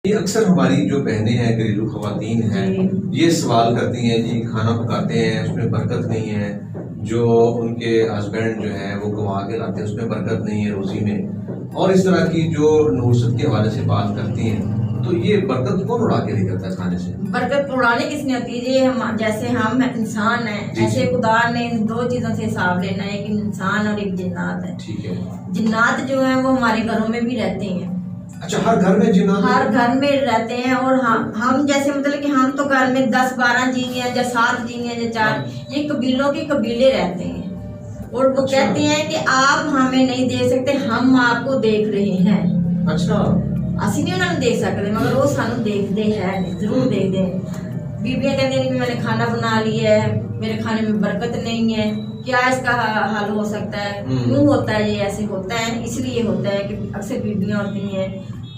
ये अक्सर हमारी जो बहनें हैं, घरेलू खवातीन हैं, ये सवाल करती हैं जी, खाना पकाते हैं उसमें बरकत नहीं है, जो उनके हस्बैंड जो है वो कमा के लाते हैं उसमें बरकत नहीं है रोजी में, और इस तरह की जो नहुसत के हवाले से बात करती हैं। तो ये बरकत कौन उड़ा के ले जाता है खाने से? बरकत उड़ाने किसने होती है? ये हम जैसे हम इंसान हैं, ऐसे खुदा ने इन दो चीजों से हिसाब लेना है, एक इंसान और एक जिन्नात है। ठीक है। जिन्नात जो है वो हमारे घरों में भी रहते हैं। अच्छा, हर घर में जिन्नात? हर घर में रहते हैं। और हम जैसे मतलब कि हम तो घर में 10-12 जीने हैं या 7 जीने हैं या 4, ये कबीलों के कबीले रहते हैं। और वो कहते हैं कि आप हमें नहीं देख सकते, हम आपको देख रहे हैं। अच्छा, असि नहीं उन्होंने देख सकते मगर वो सानू देखते हैं, जरूर देखते हैं। बीबियां कहती हैं कि मैंने खाना बना लिया है, मेरे खाने में बरकत नहीं है, क्या इसका हल हो सकता है? क्यों होता है ये? ऐसे होता है इसलिए होता है कि अक्सर बीबियां होती हैं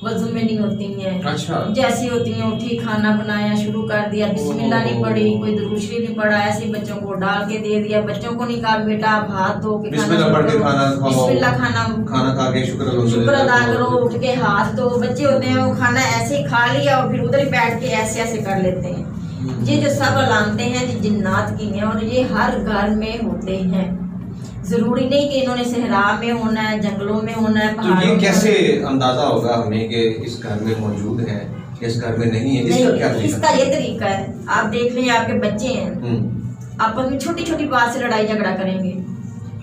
वजू में नहीं होती हैं। अच्छा। जैसी होती हैं उठी, खाना बनाया, शुरू कर दिया, बिस्मिल्लाह नहीं पढ़ी, कोई दुरूद शरीफ नहीं पढ़ा, ऐसे बच्चों को डाल के दे दिया। बच्चों को नहीं कहा बेटा आप हाथ धो के बिस्मिल्लाह पढ़ के खाना खाओ, बिस्मिल्लाह खाना खा के शुक्र अदा करो, उठ के हाथ धो। बच्चे होते हैं वो खाना ऐसे ही खा लिया और फिर उधर ही बैठ के ऐसे ऐसे कर लेते हैं। ये जो सब अलामतें हैं ये जिन्नात की हैं और ये हर घर में होते हैं। जरूरी नहीं कि इन्होंने सहरा में होना है, जंगलों में होना है, तो ये कैसे अंदाजा होगा हमें कि इस घर में मौजूद है, इस घर में नहीं है? इसका क्या तरीका? इसका ये तरीका है, आप देख लें आपके बच्चे हैं आपस में छोटी छोटी बात से लड़ाई झगड़ा करेंगे।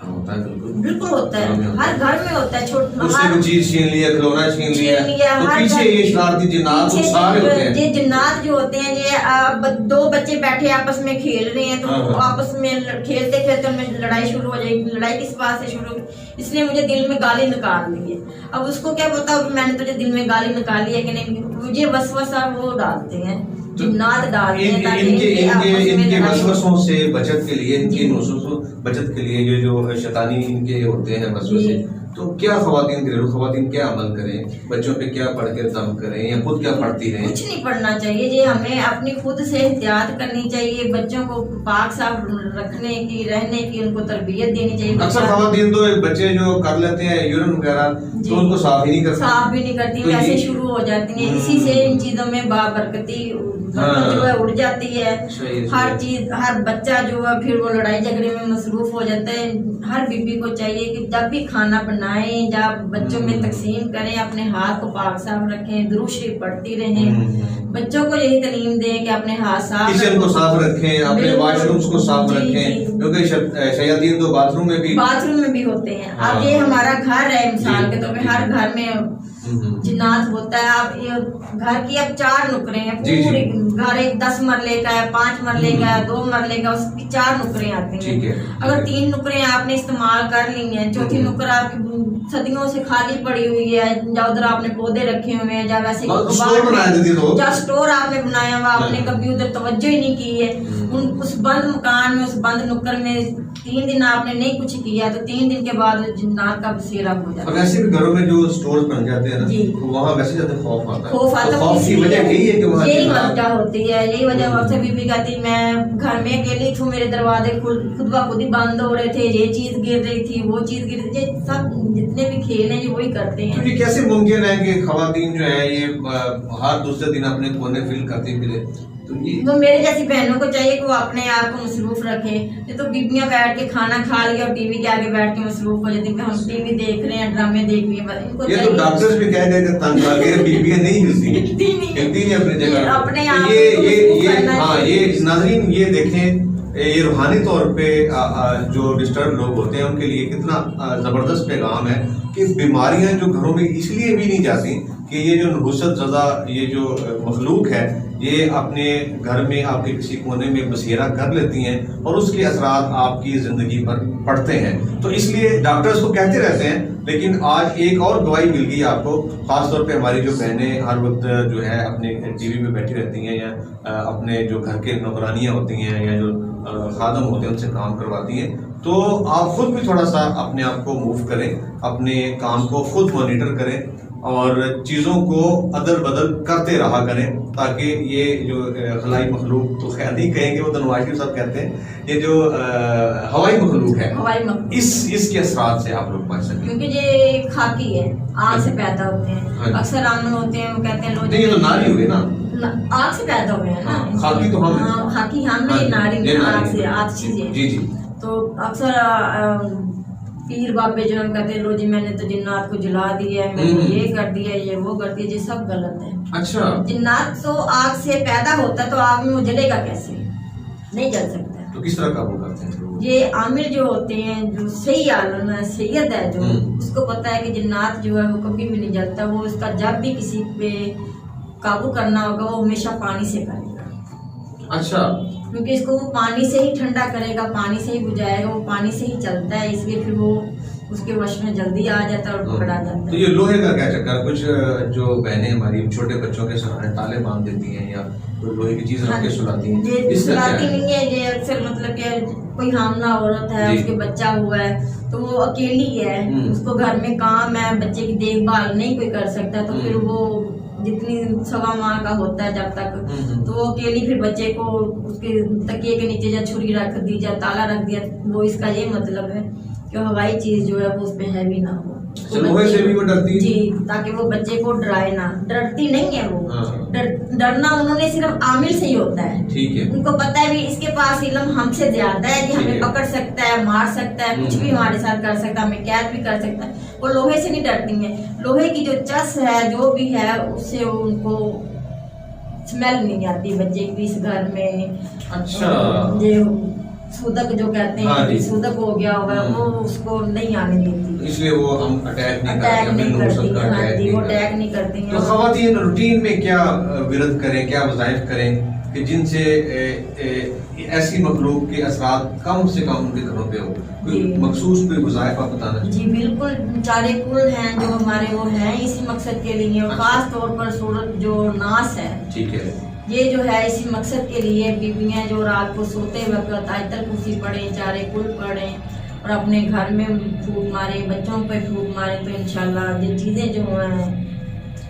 होता है, बिल्कुल होता है, हर घर में होता है। उसने कोई चीज छीन लिया, खिलौना छीन लिया, तो पीछे ये शरारती जिन्नात सारे होते हैं। ये जिन्नात जो होते हैं, ये 2 बच्चे बैठे आपस में खेल रहे हैं, तो आपस में खेलते खेलते उनमें लड़ाई शुरू हो जाएगी। लड़ाई किस बात से शुरू? इसलिए मुझे दिल में गाली निकाल ली है। अब उसको क्या पता मैंने तुझे दिल में गाली निकाली है कि नहीं? मुझे वसवसा वो डालते हैं, जिन्नात डालते हैं ताकि इनके वसवसों से बचत के लिए, इनकी नुसूसों बचत के लिए ये जो शैतानी इनके होते हैं वसवसे, तो क्या खवातीन, घरेलू खवातीन क्या अमल करें? बच्चों पे क्या पढ़ के दम करें या खुद क्या पढ़ती रहें? कुछ नहीं पढ़ना चाहिए जी, हमें अपनी खुद से एहतियात करनी चाहिए। बच्चों को पाक साफ रखने की, रहने की उनको तरबियत देनी चाहिए। अक्सर खवातीन तो बच्चे जो कर लेते हैं यूरिन वगैरह, तो उनको साफ ही नहीं करते, साफ भी नहीं करती, तो वैसे शुरू हो जाती हैं। इसी से इन चीजों में बाबरकती जो है उड़ जाती है। हर चीज, हर बच्चा जो है फिर वो लड़ाई झगड़े में मसरूफ हो जाता है। हर बीबी को चाहिए कि जब भी खाना बनाएं, जब बच्चों में तकसीम करें, अपने हाथ को पाक साफ रखें, दुरूद शरीफ पढ़ती रहें। बच्चों को यही तालीम दें कि अपने हाथ साफ, किचन को साफ रखें, अपने वॉशरूम्स को साफ रखें, क्योंकि शयातीन तो बाथरूम में भी होते हैं। अब ये हमारा घर है, मिसाल के तौर पे हर घर में जिन्नात होता है। आप घर की अब 4 नुकरे हैं, पूरी घर एक 10 मरले का है, 5 मरले का है, 2 मरले का, उसकी 4 नुकरे आती हैं। अगर 3 नुकरे आपने इस्तेमाल कर ली हैं, चौथी नुकर आपकी सदियों से खाली पड़ी हुई है, या उधर आपने पौधे रखे हुए हैं, या वैसे या स्टोर आपने बनाया हुआ, आपने कभी उधर तवज्जो ही नहीं की है। उस बंद मकान में, उस बंद नुक्कर में 3 दिन आपने नहीं कुछ किया तो 3 दिन के बाद जिन्नात का बसेरा हो जाता है। वैसे भी घरों में जो स्टोर बन जाते हैं ना, तो वहाँ वैसे ज्यादा खौफ आता है। तो खौफ की वजह यही है कि वहाँ यही वजह होती है, यही वजह। अक्सर बीबी कहती मैं घर में अकेली थी, मेरे दरवाजे खुद ब खुद ही बंद हो रहे थे, ये चीज गिर रही थी, वो चीज गिर रही थी, सब जितने भी खेल हैं ये वही करते हैं। तो ये कैसे मुमकिन है कि खवातीन जो है ये हर दूसरे दिन अपने कोने फिल करती फिरे? तो मेरे जैसी बहनों को चाहिए कि वो अपने आप को मसरूफ रखें। ये तो बीबियां बैठ के खाना खा लिया और टीवी के आगे बैठ के मसरूफ हो जाती हैं, हम टीवी देख रहे हैं, ड्रामे देख रहे हैं। इनको ये तो डॉक्टर्स भी कह रहे हैं तंग आ गए, बीबियां नहीं हिलती अपनी जगह, अपने आप ये नाज़रीन ये देखें, ये रूहानी तौर पे जो डिस्टर्ब लोग होते हैं उनके लिए कितना जबरदस्त पैगाम है कि बीमारियां जो घरों में इसलिए भी नहीं जाती कि ये जो नहुसत ज़दा ये जो मखलूक है ये अपने घर में आपके किसी कोने में बसेरा कर लेती हैं और उसके असरात आपकी जिंदगी पर पड़ते हैं। तो इसलिए डॉक्टर्स को कहते रहते हैं, लेकिन आज एक और गवाही मिल गई आपको, खासतौर पे हमारी जो बहनें हर वक्त जो है अपने टीवी पे बैठी रहती हैं या अपने जो घर के नौकरानियां होती हैं या जो खादम होते हैं उनसे काम करवाती हैं, तो आप खुद भी थोड़ा सा अपने आप को मूव करें, अपने काम को खुद मॉनिटर करें और चीज़ों को अदल बदल करते रहा करें, ताकि ये जो खलाई मखलूक तो खैर नहीं कहेंगे, वो तो नवाज शरीफ साहब कहते हैं, ये जो हवाई मखलूक है इसके असरात से आप लोग बच सकें। क्योंकि ये खाकी है, आग से पैदा होते हैं, अक्सर आम होते हैं, वो कहते हैं नहीं, ये तो नारी हुई ना, आग से पैदा हुए हैं ना, खाकी तो हम, खाकी हम नहीं, नारी आग से, आग चीजें। जी जी। तो अक्सर पीर बाबे जो हम कहते हैं, लो जी मैंने तो जिन्नात को जला दिया है, मैंने ये कर दिया, ये वो कर दिया, ये सब गलत है। अच्छा, जिन्नात तो आग से पैदा होता है, तो आग में वो जलेगा कैसे? नहीं जल सकता। तो किस तरह काबू करते हैं? ये आमिर जो होते हैं, जो सही आलम है, सैयद है, जो उसको पता है कि जिन्नात जो है वो कभी भी नहीं जलता। वो उसका जब भी किसी पे काबू करना होगा, वो हमेशा पानी से करेगा। अच्छा, क्योंकि इसको वो पानी से ही ठंडा करेगा, पानी से ही बुझाएगा, वो पानी से ही चलता है, इसलिए फिर वो उसके वश में जल्दी आ जाता है और पकड़ा जाता है। तो ये लोहे का क्या चक्कर? कुछ जो बहनें हमारी छोटे बच्चों के सराहने ताले बांध देती हैं या कोई लोहे की चीज रख के सुलाती हैं, ये सुलाती नहीं है, ये अक्सर मतलब कि कोई हामला औरत है, उसके बच्चा हुआ है, तो वो अकेली है, उसको घर में काम है, बच्चे की देखभाल नहीं कोई कर सकता, तो फिर वो जितनी 1.25 माह का होता है जब तक, तो वो अकेली फिर बच्चे को उसके तकिए के नीचे या छुरी रख दी या ताला रख दिया, वो इसका ये मतलब है कि हवाई चीज जो है वो उस पे हैवी ना हो। तो लोहे से भी वो डरती है? जी, ताकि वो बच्चे को डराए ना। डरती नहीं है वो, डरना उन्होंने सिर्फ आमिल से ही होता है। ठीक है, उनको पता है भी इसके पास इल्म हमसे ज्यादा है, जी हमें पकड़ सकता है, मार सकता है, कुछ भी हमारे साथ कर सकता है, हमें कैद भी कर सकता है। वो लोहे से नहीं डरती है। लोहे की जो चस है, जो भी है, उससे उनको स्मेल नहीं आती बच्चे की इस घर में। अच्छा, ये सूदक जो कहते हैं, सूदक हो गया होगा, वो उसको नहीं आने देती, इसलिए वो हम अटैक नहीं करती, वो अटैक नहीं करती। तो ख़वातीन रूटीन में क्या विरद करें, क्या वज़ाइफ करें कि जिनसे ऐसी मखलूक के असरात कम से कम उनके घरों पे हो? कोई मखसूस कोई वज़ाइफ आप बताना? जी बिल्कुल, चारे कुल हैं जो हमारे, वो हैं इसी मकसद के लिए। खास तौर पर सूरत जो नास है, ठीक है, ये जो है इसी मकसद के लिए। बीवियां जो रात को सोते वक्त आयतल कुर्सी पढ़े, चारे कुल पढ़े और अपने घर में फूक मारे, बच्चों पे फूक मारे, तो इंशाल्लाह ये चीज़ें जो हैं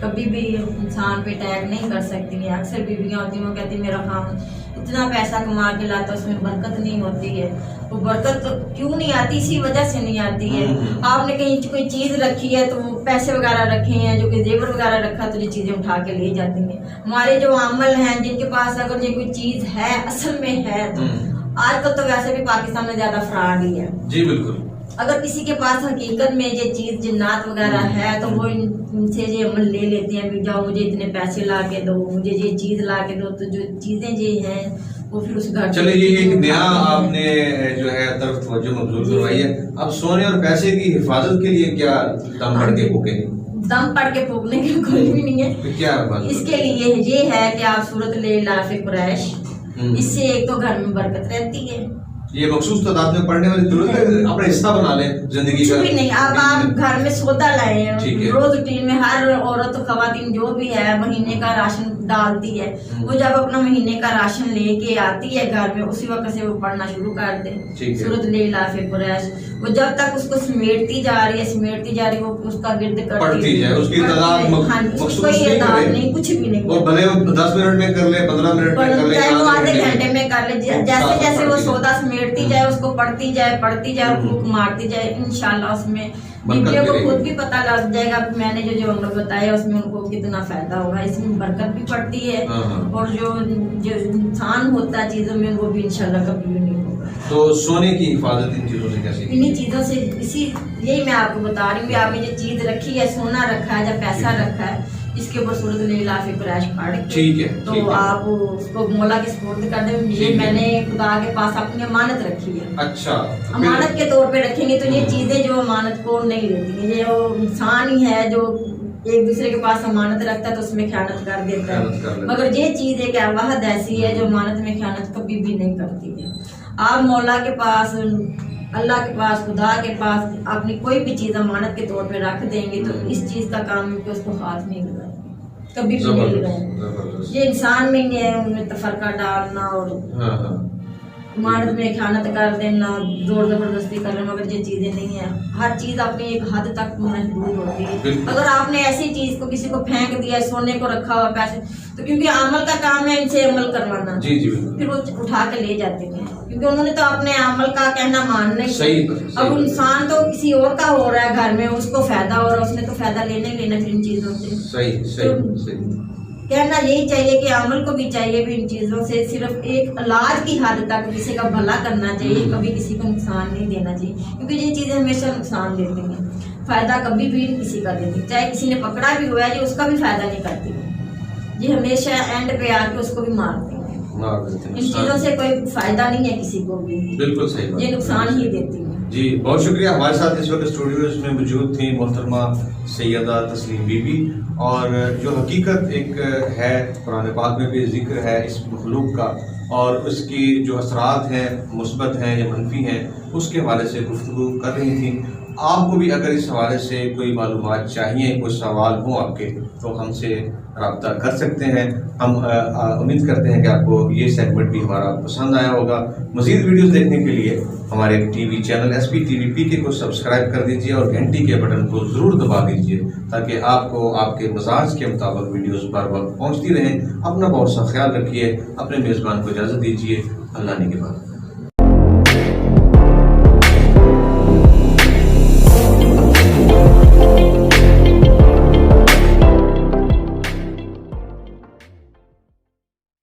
कभी भी इंसान पे अटैक नहीं कर सकती हैं। अक्सर बीवियां होती हैं, वो कहती मेरा खान इतना पैसा कमा के लाता, उसमें बरकत नहीं होती है। वो बरकत तो क्यों नहीं आती? इसी वजह से नहीं आती है। आपने कहीं कोई चीज रखी है, तो पैसे वगैरह रखे हैं, जो कि जेवर वगैरह रखा, तो ये चीजें उठा के ले जाती हैं। हमारे जो अमल हैं, जिनके पास अगर ये कोई चीज है, असल में है, तो आजकल तो वैसे भी पाकिस्तान में ज्यादा फ्रॉड ही है। जी बिल्कुल। अगर किसी के पास हकीकत में ये चीज जिन्नात वगैरह है, तो वो इनसे ये अमल ले लेते हैं, भी जाओ मुझे इतने पैसे ला के दो, मुझे ये चीज ला के दो, तो जो चीजें ये हैं वो फिर उस घर। चलिए, ये एक नया आपने जो है तरफ तवज्जो मबजूल करवाई है। अब सोने और पैसे की हिफाजत के लिए क्या दम पड़ के फूकेंगे? दम पड़ के फूकने के कोई भी नहीं है। तो क्या इसके लिए ये है कि आप सूरत ले लाफे कुरैश, इससे एक तो घर में बरकत रहती है। ये मखसूस तादाद में पढ़ने वाली जरूरत है, अपना हिस्सा बना ले जिंदगी का। भी नहीं, अब आप घर में सौदा लाए, रोज रूटीन में हर औरत खवातीन जो भी है महीने का राशन डालती है, वो जब अपना महीने का राशन लेके आती है घर में, उसी वक्त से वो पढ़ना शुरू कर दे सूरत ले लाफे कुरैश। वो जब तक उसको समेटती जा रही है, वो उसका गिर्द करती है, उसकी तादाद कोई तादाद नहीं, कुछ भी नहीं। वो भले 10 मिनट में कर ले, 15 मिनट में कर ले, चाहे वो आधे घंटे में कर ले, जैसे जैसे वो सौदा समेटती जाए, उसको पढ़ती जाए और फूक मारती जाए, इंशाल्लाह उसमें बीवियों को खुद भी पता लग जाएगा। मैंने जो अमल बताया उसमें उनको कितना फायदा होगा, इसमें बरकत भी पड़ती है, और जो नुकसान होता है चीजों में, वो भी इंशाल्लाह कभी भी नहीं होगा। तो सोने की हिफाजत इन चीजों से कैसे? इन्हीं चीजों से, यही मैं आपको बता रही हूँ। आपने जो चीज रखी है, सोना रखा है या पैसा रखा है, इसके ऊपर सूरत ले लाफे कुरैश पढ़ के, ठीक है, तो आप उसको मौला के सुपुर्द कर दें। ये मैंने खुदा के पास अपनी अमानत रखी है। अच्छा, अमानत के तौर पे रखेंगे तो ये चीजें जो अमानत को नहीं लेती, ये जो इंसान ही है जो एक दूसरे के पास अमानत रखता है, तो उसमें ख़यानत कर देता है। मगर ये चीज एक वहद ऐसी है जो अमानत में ख़यानत कभी भी नहीं करती है। आप मौला के पास, अल्लाह के पास, खुदा के पास अपनी कोई भी चीज अमानत के तौर पे रख देंगे, तो इस चीज का काम है कि उसको हाथ नहीं लगाएंगे, कभी भी नहीं लगाएंगे। ये इंसान में ही है, उनमें तफरका डालना और मर्द में खयानत कर देना, जोर जबरदस्ती करना, मगर ये चीज़ें नहीं है। हर चीज़ अपनी एक हद तक महदूद होती है। अगर आपने ऐसी चीज़ को किसी को फेंक दिया, सोने को रखा हुआ पैसे, तो क्योंकि अमल का काम है इनसे अमल करवाना, जी जी, फिर वो उठा के ले जाते हैं, क्योंकि उन्होंने तो अपने अमल का कहना मानना ही। सही। अब इंसान तो किसी और का हो रहा है घर में, उसको फायदा हो रहा है, उसने तो फायदा लेना ही लेना फिर इन चीज़ों से। सही सही। कहना यही चाहिए कि अमल को भी चाहिए भी इन चीज़ों से सिर्फ एक इलाज की हद तक किसी का भला करना चाहिए, कभी किसी को नुकसान नहीं देना चाहिए, क्योंकि ये चीज़ें हमेशा नुकसान देती हैं, फायदा कभी भी किसी का देती, चाहे किसी ने पकड़ा भी हुआ है, ये उसका भी फायदा नहीं करती, ये हमेशा एंड पे आके उसको भी मारते हैं। इन चीज़ों से कोई फायदा नहीं है किसी को भी, बिल्कुल सही बात, ये नुकसान ही देती है। जी बहुत शुक्रिया। हमारे साथ इस वक्त स्टूडियो में मौजूद थी मोहतरमा सैयदा तस्लीम बीबी, और जो हकीकत एक है कुरान पाक में भी जिक्र है इस मखलूक का, और उसकी जो असरात हैं मुस्बत हैं या मनफी हैं, उसके हवाले से गुफ्तगू कर रही थी। आपको भी अगर इस हवाले से कोई मालूमात चाहिए, कोई सवाल हो आपके, तो हमसे रब्ता कर सकते हैं। हम उम्मीद करते हैं कि आपको ये सेगमेंट भी हमारा पसंद आया होगा। मज़ीद वीडियोस देखने के लिए हमारे TV channel SP TV PK को सब्सक्राइब कर दीजिए और घंटी के बटन को ज़रूर दबा दीजिए, ताकि आपको आपके मिजाज के मुताबिक वीडियोस पर वक्त पहुँचती रहें। अपना बहुत सा ख्याल रखिए, अपने मेज़बान को इजाज़त दीजिए। अल्लाह ने के बाद।